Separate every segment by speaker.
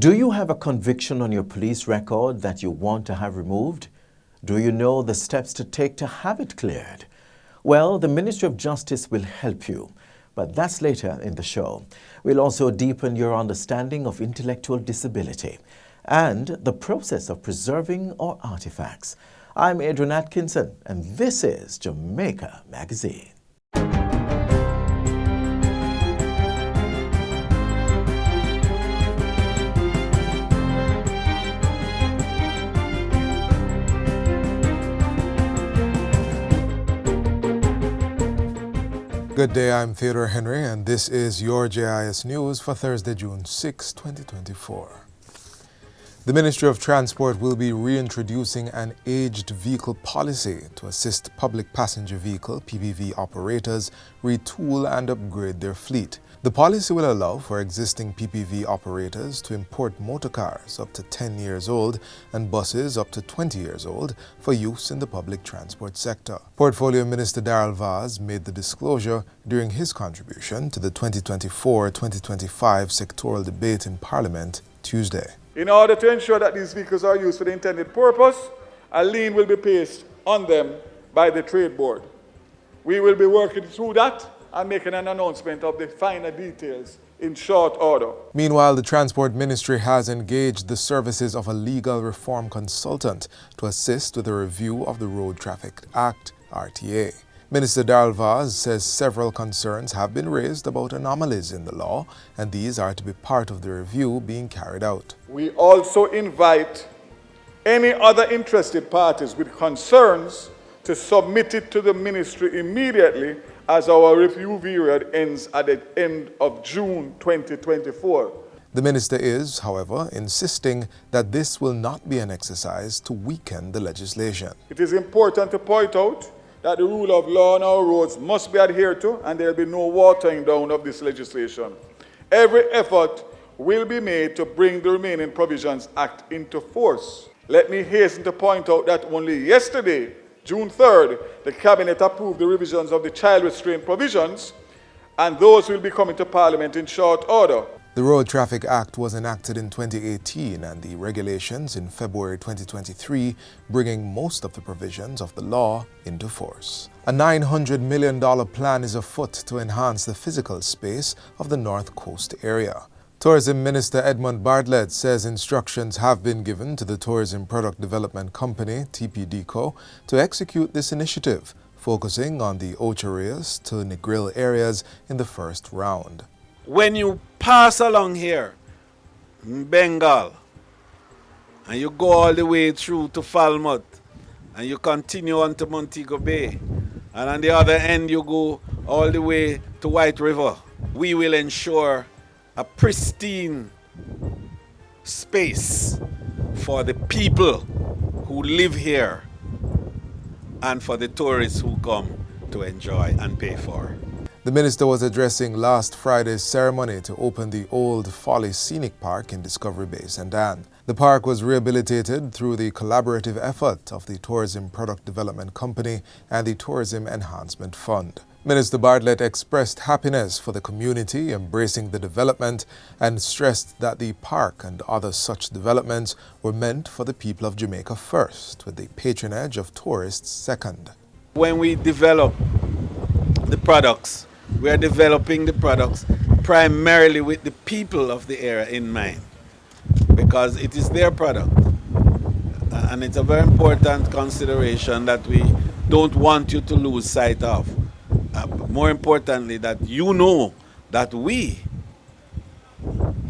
Speaker 1: Do you have a conviction on your police record that you want to have removed? Do you know the steps to take to have it cleared? Well, the Ministry of Justice will help you, but that's later in the show. We'll also deepen your understanding of intellectual disability and the process of preserving our artifacts. I'm Adrian Atkinson, and this is Jamaica Magazine.
Speaker 2: Good day, I'm Theodore Henry, and this is your JIS News for Thursday, June 6, 2024. The Ministry of Transport will be reintroducing an aged vehicle policy to assist public passenger vehicle (PPV) operators retool and upgrade their fleet. The policy will allow for existing PPV operators to import motor cars up to 10 years old and buses up to 20 years old for use in the public transport sector. Portfolio Minister Darrell Vaz made the disclosure during his contribution to the 2024-2025 sectoral debate in Parliament Tuesday.
Speaker 3: In order to ensure that these vehicles are used for the intended purpose, a lien will be placed on them by the Trade Board. We will be working through that and making an announcement of the finer details in short order.
Speaker 2: Meanwhile, the Transport Ministry has engaged the services of a legal reform consultant to assist with a review of the Road Traffic Act, RTA. Minister Darrell Vaz says several concerns have been raised about anomalies in the law, and these are to be part of the review being carried out.
Speaker 3: We also invite any other interested parties with concerns to submit it to the ministry immediately, as our review period ends at the end of June 2024.
Speaker 2: The minister is, however, insisting that this will not be an exercise to weaken the legislation.
Speaker 3: It is important to point out that the rule of law on our roads must be adhered to, and there will be no watering down of this legislation. Every effort will be made to bring the remaining Provisions Act into force. Let me hasten to point out that only yesterday, June 3rd, the Cabinet approved the revisions of the child restraint provisions, and those will be coming to Parliament in short order.
Speaker 2: The Road Traffic Act was enacted in 2018 and the regulations in February 2023, bringing most of the provisions of the law into force. A $900 million plan is afoot to enhance the physical space of the North Coast area. Tourism Minister Edmund Bartlett says instructions have been given to the Tourism Product Development Company, TPDCO, to execute this initiative, focusing on the Ocherias to Negril areas in the first round.
Speaker 4: When you pass along here in Bengal and you go all the way through to Falmouth and you continue on to Montego Bay, and on the other end you go all the way to White River, we will ensure a pristine space for the people who live here and for the tourists who come to enjoy and pay for.
Speaker 2: The minister was addressing last Friday's ceremony to open the Old Folly Scenic Park in Discovery Bay, St. Anne. The park was rehabilitated through the collaborative effort of the Tourism Product Development Company and the Tourism Enhancement Fund. Minister Bartlett expressed happiness for the community embracing the development and stressed that the park and other such developments were meant for the people of Jamaica first, with the patronage of tourists second.
Speaker 4: When we develop the products, we are developing the products primarily with the people of the area in mind, because it is their product. And it's a very important consideration that we don't want you to lose sight of. More importantly, that you know that we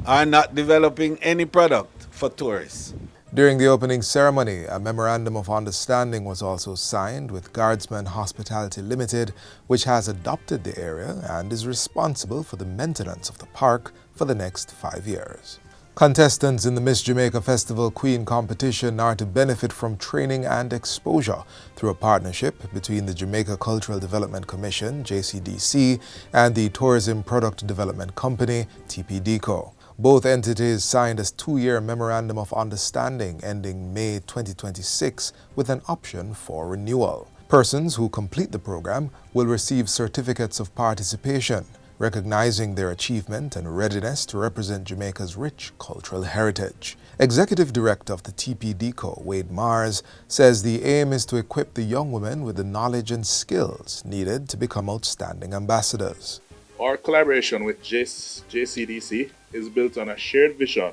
Speaker 4: are not developing any product for tourists.
Speaker 2: During the opening ceremony, a memorandum of understanding was also signed with Guardsman Hospitality Limited, which has adopted the area and is responsible for the maintenance of the park for the next 5 years. Contestants in the Miss Jamaica Festival Queen competition are to benefit from training and exposure through a partnership between the Jamaica Cultural Development Commission, JCDC, and the Tourism Product Development Company, TPDCO. Both entities signed a 2-year memorandum of understanding ending May 2026 with an option for renewal. Persons who complete the program will receive certificates of participation, recognizing their achievement and readiness to represent Jamaica's rich cultural heritage. Executive Director of the TPDCO, Wade Mars, says the aim is to equip the young women with the knowledge and skills needed to become outstanding ambassadors.
Speaker 5: Our collaboration with JCDC is built on a shared vision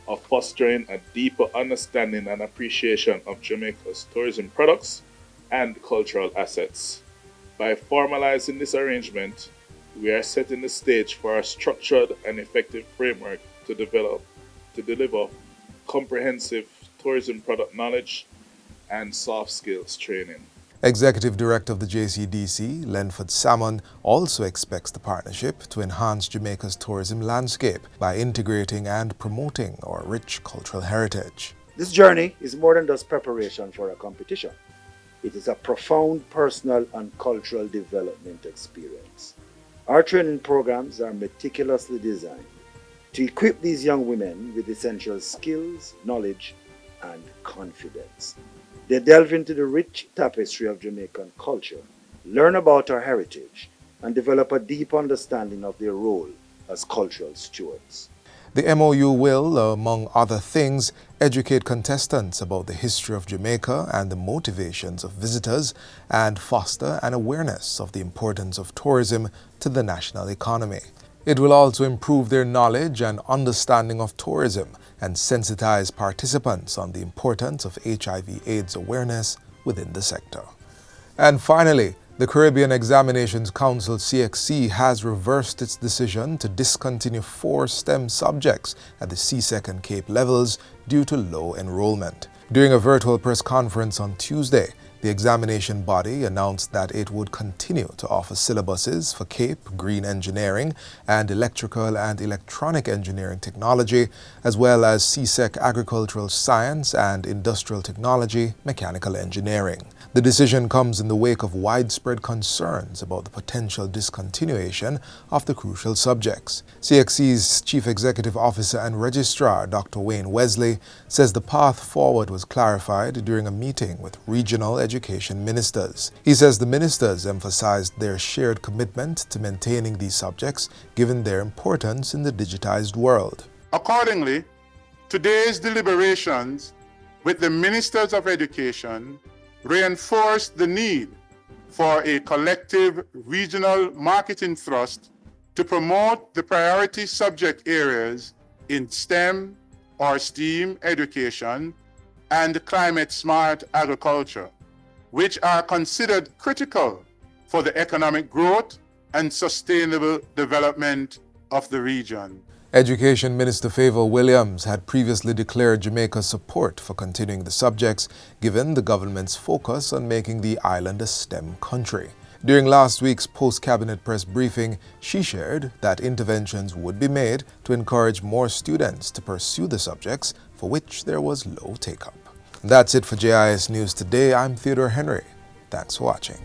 Speaker 5: of fostering a deeper understanding and appreciation of Jamaica's tourism products and cultural assets. By formalizing this arrangement, we are setting the stage for a structured and effective framework to deliver comprehensive tourism product knowledge and soft skills training.
Speaker 2: Executive Director of the JCDC, Lenford Salmon, also expects the partnership to enhance Jamaica's tourism landscape by integrating and promoting our rich cultural heritage.
Speaker 6: This journey is more than just preparation for a competition. It is a profound personal and cultural development experience. Our training programs are meticulously designed to equip these young women with essential skills, knowledge, and confidence. They delve into the rich tapestry of Jamaican culture, learn about our heritage, and develop a deep understanding of their role as cultural stewards.
Speaker 2: The MOU will, among other things, educate contestants about the history of Jamaica and the motivations of visitors, and foster an awareness of the importance of tourism to the national economy. It will also improve their knowledge and understanding of tourism and sensitize participants on the importance of HIV/AIDS awareness within the sector. And finally, the Caribbean Examinations Council CXC has reversed its decision to discontinue 4 STEM subjects at the CSEC and Cape levels due to low enrollment. During a virtual press conference on Tuesday, the examination body announced that it would continue to offer syllabuses for Cape Green Engineering and Electrical and Electronic Engineering Technology, as well as CSEC Agricultural Science and Industrial Technology Mechanical Engineering. The decision comes in the wake of widespread concerns about the potential discontinuation of the crucial subjects. CXC's Chief Executive Officer and Registrar, Dr. Wayne Wesley, says the path forward was clarified during a meeting with regional education ministers. He says the ministers emphasized their shared commitment to maintaining these subjects given their importance in the digitized world.
Speaker 7: Accordingly, today's deliberations with the Ministers of Education reinforced the need for a collective regional marketing thrust to promote the priority subject areas in STEM or STEAM education and climate-smart agriculture, which are considered critical for the economic growth and sustainable development of the region.
Speaker 2: Education Minister Favour Williams had previously declared Jamaica's support for continuing the subjects, given the government's focus on making the island a STEM country. During last week's post-cabinet press briefing, she shared that interventions would be made to encourage more students to pursue the subjects for which there was low take-up. That's it for JIS News Today. I'm Theodore Henry. Thanks for watching.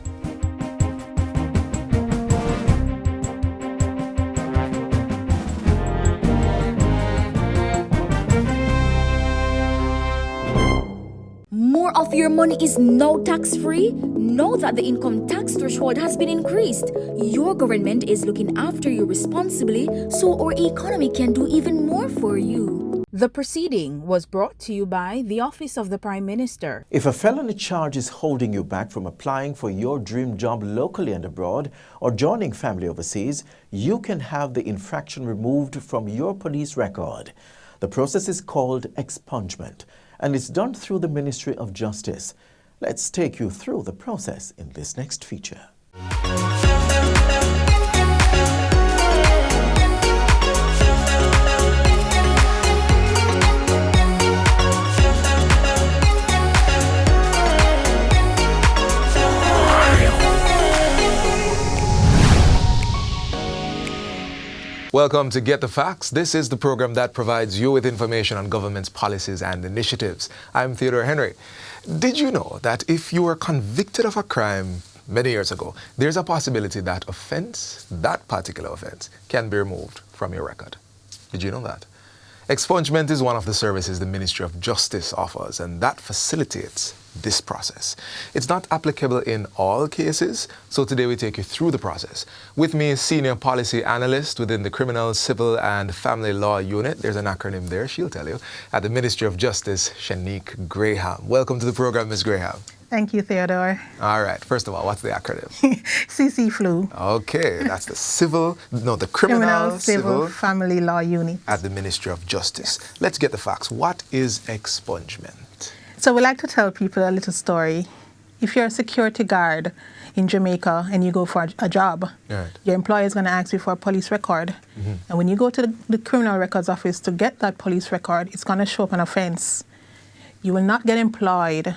Speaker 8: More of your money is now tax-free? Know that the income tax threshold has been increased. Your government is looking after you responsibly, so our economy can do even more for you.
Speaker 9: The proceeding was brought to you by the Office of the Prime Minister.
Speaker 1: If a felony charge is holding you back from applying for your dream job locally and abroad or joining family overseas, you can have the infraction removed from your police record. The process is called expungement, and it's done through the Ministry of Justice. Let's take you through the process in this next feature.
Speaker 2: Welcome to Get the Facts. This is the program that provides you with information on government's policies and initiatives. I'm Theodore Henry. Did you know that if you were convicted of a crime many years ago, there's a possibility that particular offense, can be removed from your record? Did you know that? Expungement is one of the services the Ministry of Justice offers, and that facilitates this process. It's not applicable in all cases, so today we take you through the process. With me is Senior Policy Analyst within the Criminal, Civil and Family Law Unit. There's an acronym there, she'll tell you, at the Ministry of Justice, Shanique Graham. Welcome to the program, Ms. Graham.
Speaker 9: Thank you, Theodore.
Speaker 2: All right, first of all, what's the acronym?
Speaker 9: CC-FLU.
Speaker 2: Okay, that's the Criminal,
Speaker 9: Civil, Family Law Unit.
Speaker 2: At the Ministry of Justice. Let's get the facts. What is expungement?
Speaker 9: So we like to tell people a little story. If you're a security guard in Jamaica and you go for a job,
Speaker 2: right,
Speaker 9: your employer is going to ask you for a police record. Mm-hmm. And when you go to the Criminal Records Office to get that police record, it's going to show up an offense. You will not get employed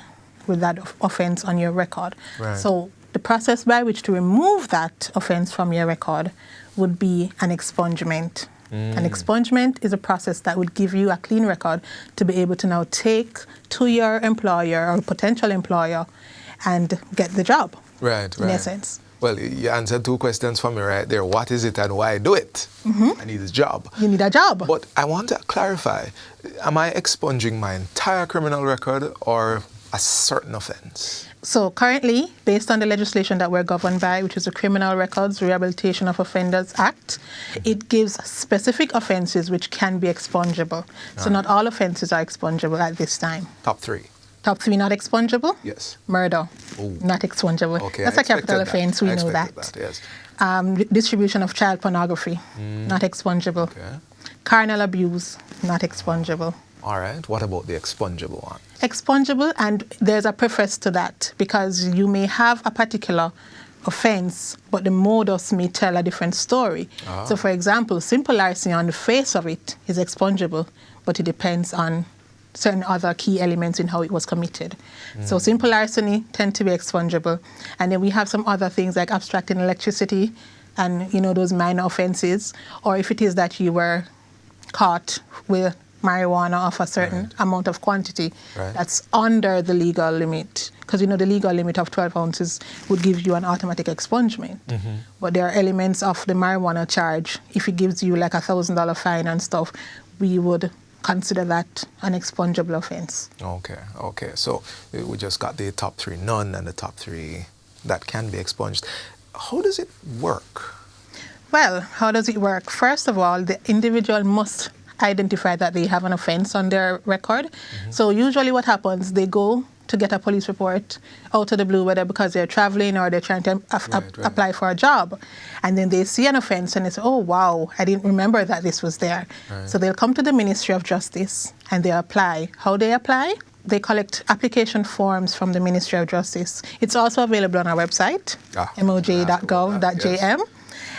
Speaker 9: with that offense on your record.
Speaker 2: Right.
Speaker 9: So the process by which to remove that offense from your record would be an expungement. An expungement is a process that would give you a clean record to be able to now take to your employer or potential employer and get the job.
Speaker 2: Right.
Speaker 9: In essence.
Speaker 2: Well, you answered two questions for me right there. What is it and why do it? I need a job.
Speaker 9: You need a job.
Speaker 2: But I want to clarify, am I expunging my entire criminal record or a certain offense?
Speaker 9: So currently, based on the legislation that we're governed by, which is the Criminal Records Rehabilitation of Offenders Act, it gives specific offenses which can be expungible. So not all offenses are expungible at this time.
Speaker 2: Top three.
Speaker 9: Top three not expungible?
Speaker 2: Yes.
Speaker 9: Murder, not expungible.
Speaker 2: Okay,
Speaker 9: that's a capital offense, we know that.
Speaker 2: Yes.
Speaker 9: Distribution of child pornography, not expungible.
Speaker 2: Okay.
Speaker 9: Carnal abuse, not expungible.
Speaker 2: All right. What about the expungible one?
Speaker 9: Expungible, and there's a preface to that because you may have a particular offense, but the modus may tell a different story. So, for example, simple larceny on the face of it is expungible, but it depends on certain other key elements in how it was committed. So simple larceny tend to be expungible. And then we have some other things like abstracting electricity and, those minor offenses. Or if it is that you were caught with marijuana of a certain amount of quantity that's under the legal limit. Because, the legal limit of 12 ounces would give you an automatic expungement. But there are elements of the marijuana charge. If it gives you like $1,000 fine and stuff, we would consider that an expungible offense.
Speaker 2: Okay. So we just got the top three none and the top three that can be expunged. How does it work?
Speaker 9: Well, how does it work? First of all, the individual must identify that they have an offense on their record. So usually what happens, they go to get a police report out of the blue, whether because they're traveling or they're trying to apply for a job. And then they see an offense and they say, oh, wow, I didn't remember that this was there. So they'll come to the Ministry of Justice and they apply. How they apply? They collect application forms from the Ministry of Justice. It's also available on our website, moj.gov.jm.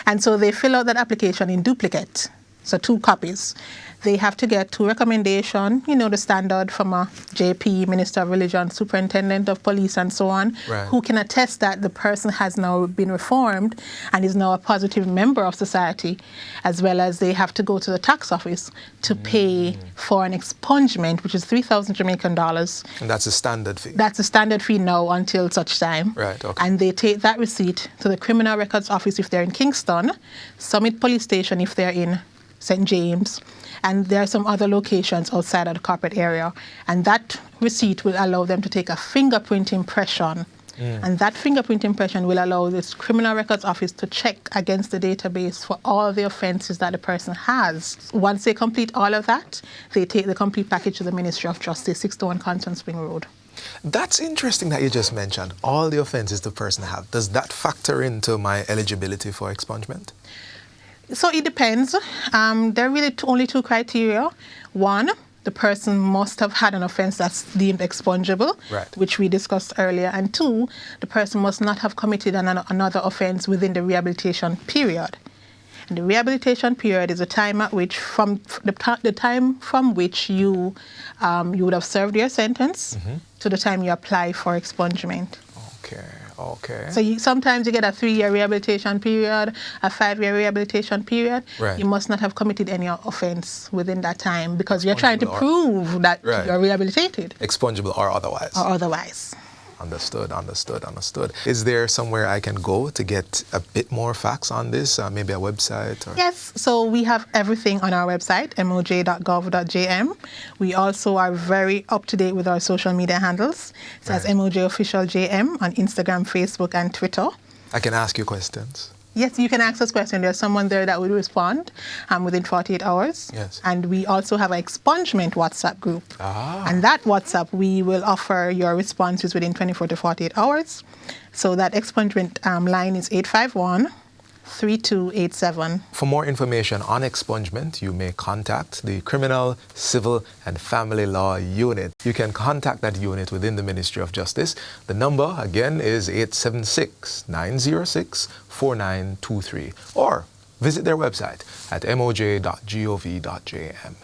Speaker 9: And so they fill out that application in duplicate, so 2 copies. They have to get 2 recommendations, the standard from a JP, Minister of Religion, Superintendent of Police, and so on, who can attest that the person has now been reformed and is now a positive member of society, as well as they have to go to the tax office to pay for an expungement, which is 3,000 Jamaican dollars.
Speaker 2: And that's a standard fee?
Speaker 9: That's a standard fee now until such time.
Speaker 2: Right, okay.
Speaker 9: And they take that receipt to the Criminal Records Office if they're in Kingston, Summit Police Station if they're in St. James, and there are some other locations outside of the corporate area. And that receipt will allow them to take a fingerprint impression. And that fingerprint impression will allow this Criminal Records Office to check against the database for all the offenses that the person has. Once they complete all of that, they take the complete package to the Ministry of Justice, 61 Constant Spring Road.
Speaker 2: That's interesting that you just mentioned all the offenses the person has. Does that factor into my eligibility for expungement?
Speaker 9: So it depends. There are really only 2 criteria. One, the person must have had an offense that's deemed expungible, which we discussed earlier. And 2, the person must not have committed another offense within the rehabilitation period. And the rehabilitation period is a time at which, from the time from which you would have served your sentence to the time you apply for expungement.
Speaker 2: Okay.
Speaker 9: So sometimes you get a 3-year rehabilitation period, a 5-year rehabilitation period. You must not have committed any offense within that time because you're trying to prove that you're rehabilitated.
Speaker 2: Expungible or otherwise. Understood. Is there somewhere I can go to get a bit more facts on this? Maybe a website? Or?
Speaker 9: Yes, so we have everything on our website, moj.gov.jm. We also are very up-to-date with our social media handles. So that's MOJ Official JM on Instagram, Facebook, and Twitter.
Speaker 2: I can ask you questions.
Speaker 9: Yes, you can ask us questions. There's someone there that will respond within 48 hours.
Speaker 2: Yes.
Speaker 9: And we also have an Expungement WhatsApp group. And that WhatsApp, we will offer your responses within 24 to 48 hours. So that Expungement line is 851-3287.
Speaker 2: For more information on expungement, you may contact the Criminal, Civil and Family Law Unit. You can contact that unit within the Ministry of Justice. The number, again, is 876-906-4923. Or visit their website at moj.gov.jm.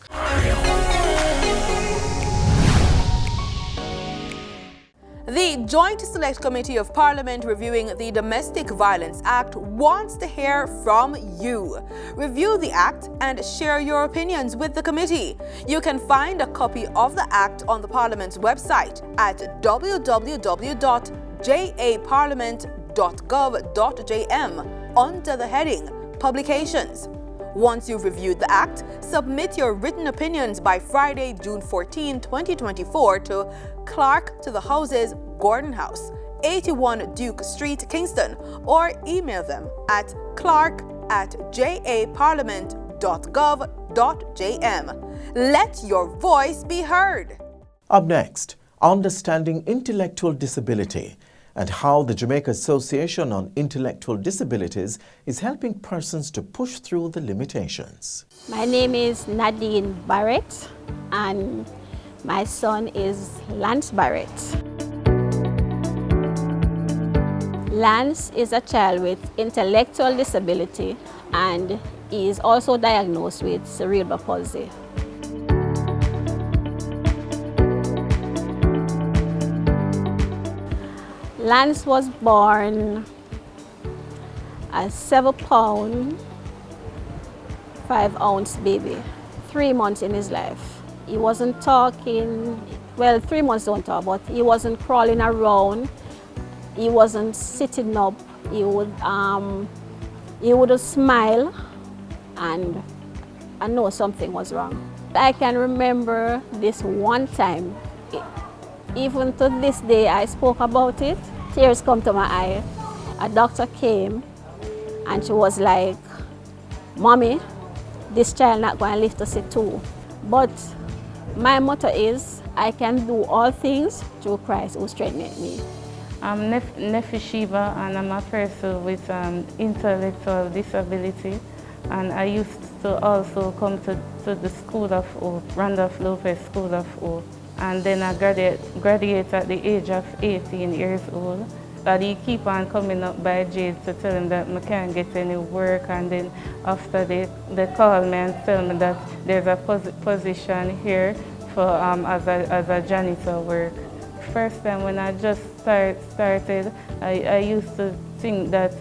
Speaker 10: The Joint Select Committee of Parliament reviewing the Domestic Violence Act wants to hear from you. Review the Act and share your opinions with the committee. You can find a copy of the Act on the Parliament's website at www.japarliament.gov.jm under the heading Publications. Once you've reviewed the Act, submit your written opinions by Friday, June 14, 2024 to Clerk to the Houses, Gordon House, 81 Duke Street, Kingston, or email them at clark@japarliament.gov.jm. Let your voice be heard.
Speaker 1: Up next, understanding intellectual disability and how the Jamaica Association on Intellectual Disabilities is helping persons to push through the limitations.
Speaker 11: My name is Nadine Barrett, and my son is Lance Barrett. Lance is a child with intellectual disability and is also diagnosed with cerebral palsy. Lance was born a 7-pound, 5-ounce baby, 3 months in his life. He wasn't talking, well, 3 months don't talk, but he wasn't crawling around, he wasn't sitting up, he would smile, and I know something was wrong. I can remember this one time, even to this day I spoke about it, tears come to my eye. A doctor came and she was like, "Mommy, this child not going to live to see 2. But my motto is, I can do all things through Christ who strengthens me.
Speaker 12: I'm Nefi Shiva, and I'm a person with intellectual disability. And I used to also come to the School of Hope, Randolph Lopez School of Hope. And then I graduated at the age of 18 years old. But he keep on coming up by jail to tell him that I can't get any work, and then after they call me and tell me that there's a position here for as a janitor work. First time when I just started, I used to think that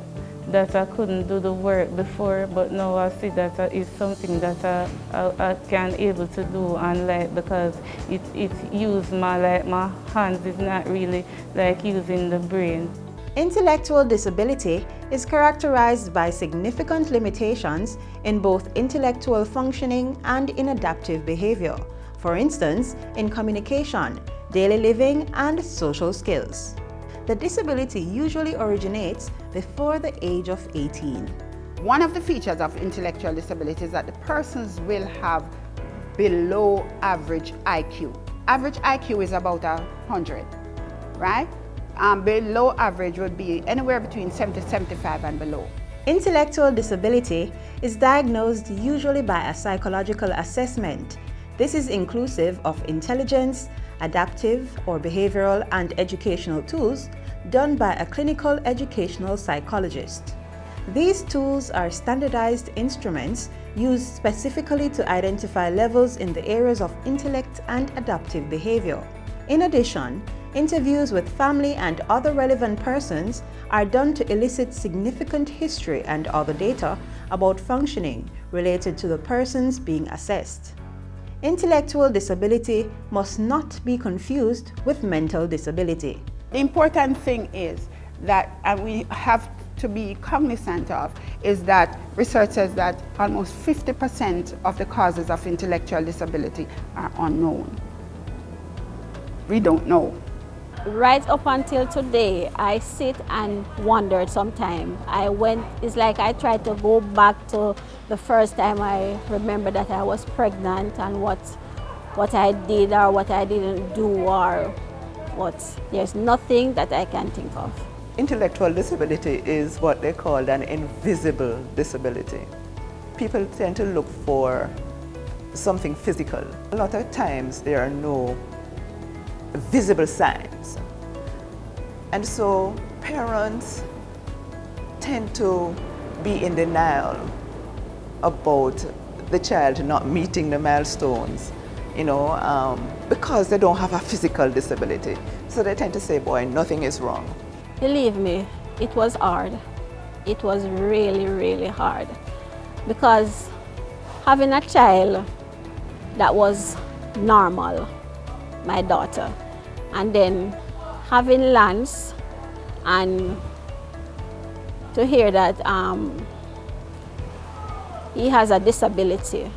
Speaker 12: I couldn't do the work before, but now I see that it's something that I can able to do, and like because it use my hands is not really like using the brain.
Speaker 13: Intellectual disability is characterized by significant limitations in both intellectual functioning and in adaptive behavior. For instance, in communication, daily living, and social skills. The disability usually originates before the age of 18.
Speaker 14: One of the features of intellectual disability is that the persons will have below average IQ. Average IQ is about 100, right? Below average would be anywhere between 70 to 75 and below.
Speaker 13: Intellectual disability is diagnosed usually by a psychological assessment. This is inclusive of intelligence, adaptive or behavioral and educational tools done by a clinical educational psychologist. These tools are standardized instruments used specifically to identify levels in the areas of intellect and adaptive behavior. In addition, interviews with family and other relevant persons are done to elicit significant history and other data about functioning related to the persons being assessed. Intellectual disability must not be confused with mental disability.
Speaker 14: The important thing is that, and we have to be cognizant of, is that research says that almost 50% of the causes of intellectual disability are unknown. We don't know.
Speaker 11: Right up until today, I sit and wondered sometimes. It's like I tried to go back to the first time I remember that I was pregnant and what I did or what I didn't do or what. There's nothing that I can think of.
Speaker 15: Intellectual disability is what they call an invisible disability. People tend to look for something physical. A lot of times there are no visible signs. And so parents tend to be in denial about the child not meeting the milestones, because they don't have a physical disability. So they tend to say, boy, nothing is wrong.
Speaker 11: Believe me, it was hard. It was really, really hard. Because having a child that was normal, my daughter, and then having Lance, and to hear that he has a disability,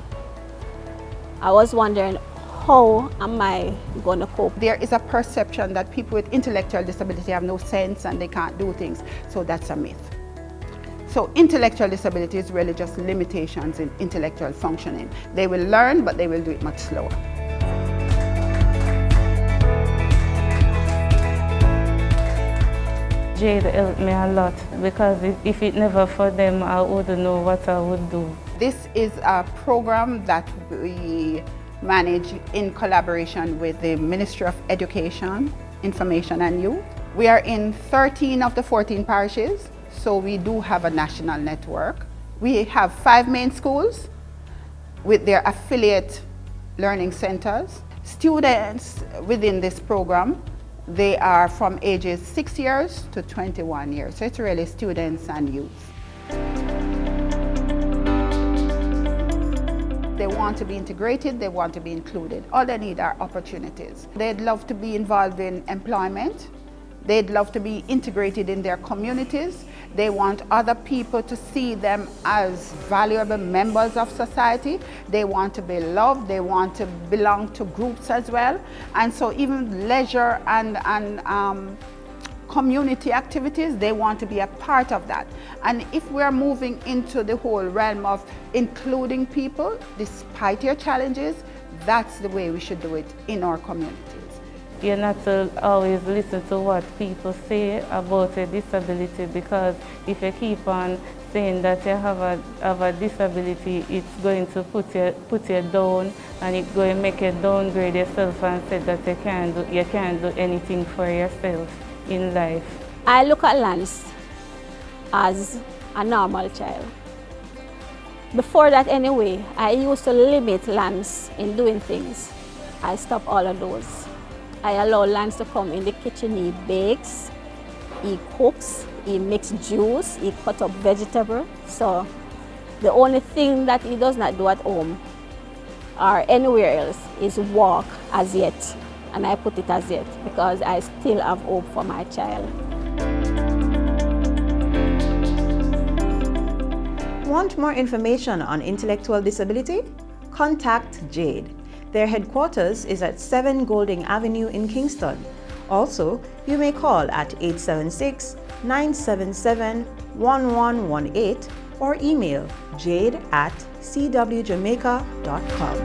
Speaker 11: I was wondering, how am I going to cope?
Speaker 14: There is a perception that people with intellectual disability have no sense and they can't do things, so that's a myth. So intellectual disability is really just limitations in intellectual functioning. They will learn, but they will do it much slower.
Speaker 12: Jade helped me a lot because if it never for them, I wouldn't know what I would do.
Speaker 14: This is a program that we manage in collaboration with the Ministry of Education, Information and Youth. We are in 13 of the 14 parishes, so we do have a national network. We have 5 main schools with their affiliate learning centers. Students within this program, they are from ages 6 years to 21 years. So it's really students and youth. They want to be integrated, they want to be included. All they need are opportunities. They'd love to be involved in employment. They'd love to be integrated in their communities. They want other people to see them as valuable members of society. They want to be loved. They want to belong to groups as well. And so even leisure and community activities, they want to be a part of that. And if we're moving into the whole realm of including people, despite your challenges, that's the way we should do it in our communities.
Speaker 12: You're not to always listen to what people say about a disability, because if you keep on saying that you have a disability, it's going to put you down, and it's going to make you downgrade yourself and say that you can't do anything for yourself in life.
Speaker 11: I look at Lance as a normal child. Before that anyway, I used to limit Lance in doing things. I stopped all of those. I allow Lance to come in the kitchen. He bakes, he cooks, he makes juice, he cuts up vegetables. So the only thing that he does not do at home or anywhere else is walk as yet. And I put it as yet because I still have hope for my child.
Speaker 13: Want more information on intellectual disability? Contact JADE. Their headquarters is at 7 Golding Avenue in Kingston. Also, you may call at 876-977-1118 or email jade@cwjamaica.com.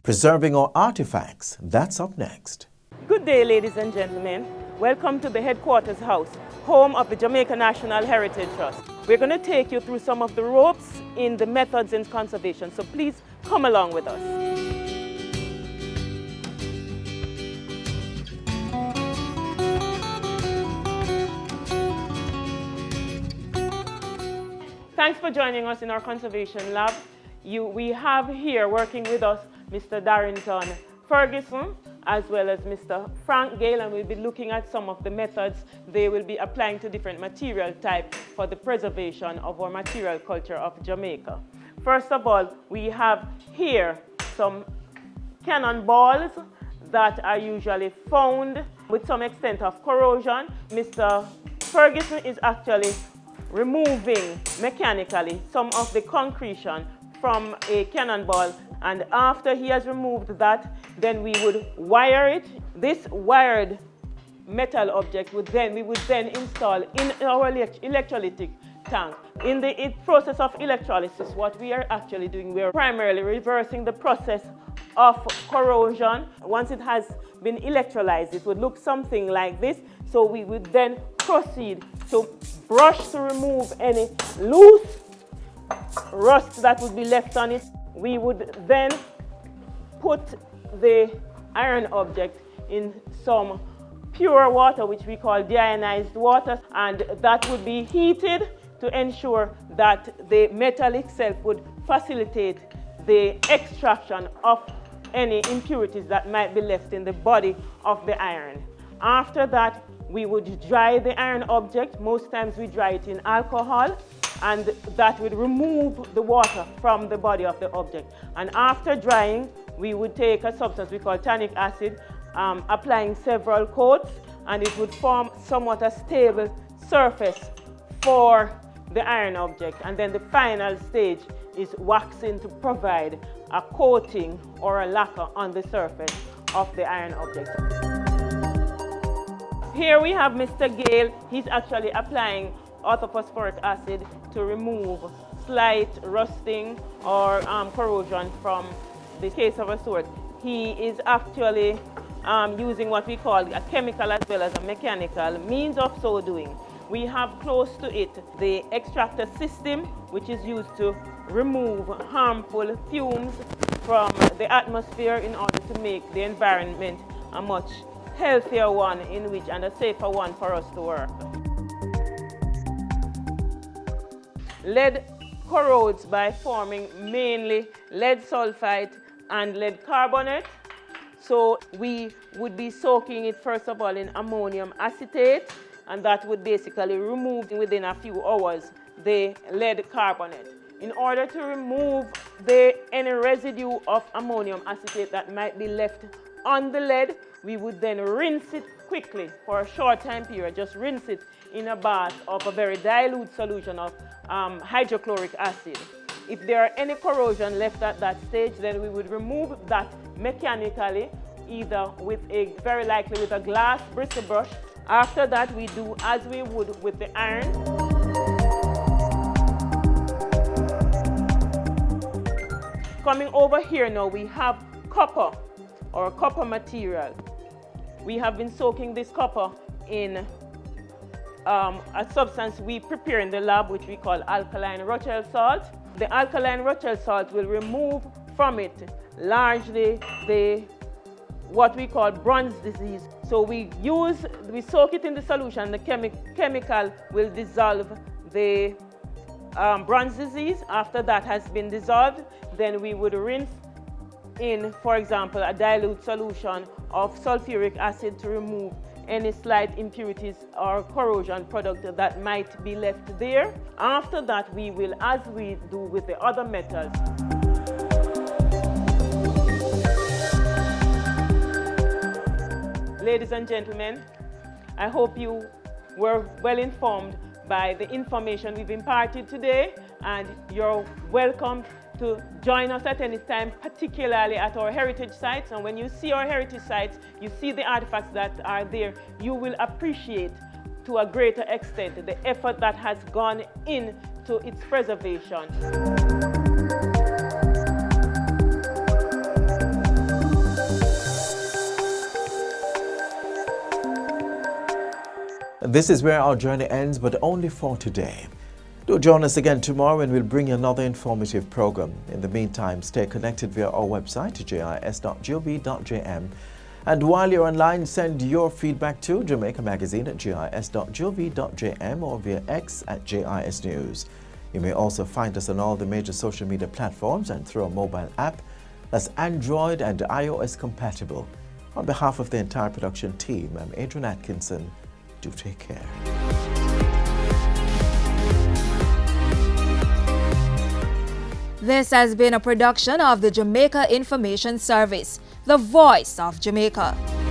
Speaker 1: Preserving our artifacts, that's up next.
Speaker 16: Good day, ladies and gentlemen. Welcome to the Headquarters House, home of the Jamaica National Heritage Trust. We're going to take you through some of the ropes in the methods in conservation, so please come along with us. Thanks for joining us in our conservation lab. We have here working with us Mr. Darrington Ferguson, as well as Mr. Frank Gale, and we'll be looking at some of the methods they will be applying to different material types for the preservation of our material culture of Jamaica. First of all, we have here some cannonballs that are usually found with some extent of corrosion. Mr. Ferguson is actually removing mechanically some of the concretion from a cannonball, and after he has removed that, then we would wire it. This wired metal object we would then install in our electrolytic tank. In the process of electrolysis, what we are actually doing, we are primarily reversing the process of corrosion. Once it has been electrolyzed, it would look something like this. So we would then proceed to brush to remove any loose rust that would be left on it. We would then put the iron object in some pure water, which we call deionized water, and that would be heated to ensure that the metal itself would facilitate the extraction of any impurities that might be left in the body of the iron. After that, we would dry the iron object. Most times we dry it in alcohol, and that would remove the water from the body of the object. And after drying, we would take a substance we call tannic acid, applying several coats, and it would form somewhat a stable surface for the iron object. And then the final stage is waxing to provide a coating or a lacquer on the surface of the iron object. Here we have Mr. Gale. He's actually applying orthophosphoric acid to remove slight rusting or corrosion from the case of a sword. He is actually using what we call a chemical as well as a mechanical means of so doing. We have close to it the extractor system, which is used to remove harmful fumes from the atmosphere in order to make the environment a much healthier one in which and a safer one for us to work. Lead corrodes by forming mainly lead sulfide and lead carbonate. So we would be soaking it first of all in ammonium acetate, and that would basically remove within a few hours the lead carbonate. In order to remove any residue of ammonium acetate that might be left on the lead, we would then rinse it quickly for a short time period. Just rinse it in a bath of a very dilute solution of hydrochloric acid. If there are any corrosion left at that stage, then we would remove that mechanically, either very likely with a glass bristle brush. After that, we do as we would with the iron. Coming over here now, we have copper or copper material. We have been soaking this copper in a substance we prepare in the lab, which we call alkaline Rochelle salt. The alkaline Rochelle salt will remove from it largely what we call bronze disease. So we soak it in the solution. The chemical will dissolve the bronze disease. After that has been dissolved, then we would rinse in, for example, a dilute solution of sulfuric acid to remove any slight impurities or corrosion product that might be left there. After that, we will, as we do with the other metals, ladies and gentlemen, I hope you were well informed by the information we've imparted today, and you're welcome to join us at any time, particularly at our heritage sites. And when you see our heritage sites, you see the artifacts that are there, you will appreciate to a greater extent the effort that has gone into its preservation.
Speaker 1: This is where our journey ends, but only for today. Do join us again tomorrow and we'll bring you another informative program. In the meantime, stay connected via our website, jis.gov.jm. And while you're online, send your feedback to JamaicaMagazine at jis.gov.jm or via X at JIS News. You may also find us on all the major social media platforms and through our mobile app that's Android and iOS compatible. On behalf of the entire production team, I'm Adrian Atkinson. Do take care.
Speaker 17: This has been a production of the Jamaica Information Service, the voice of Jamaica.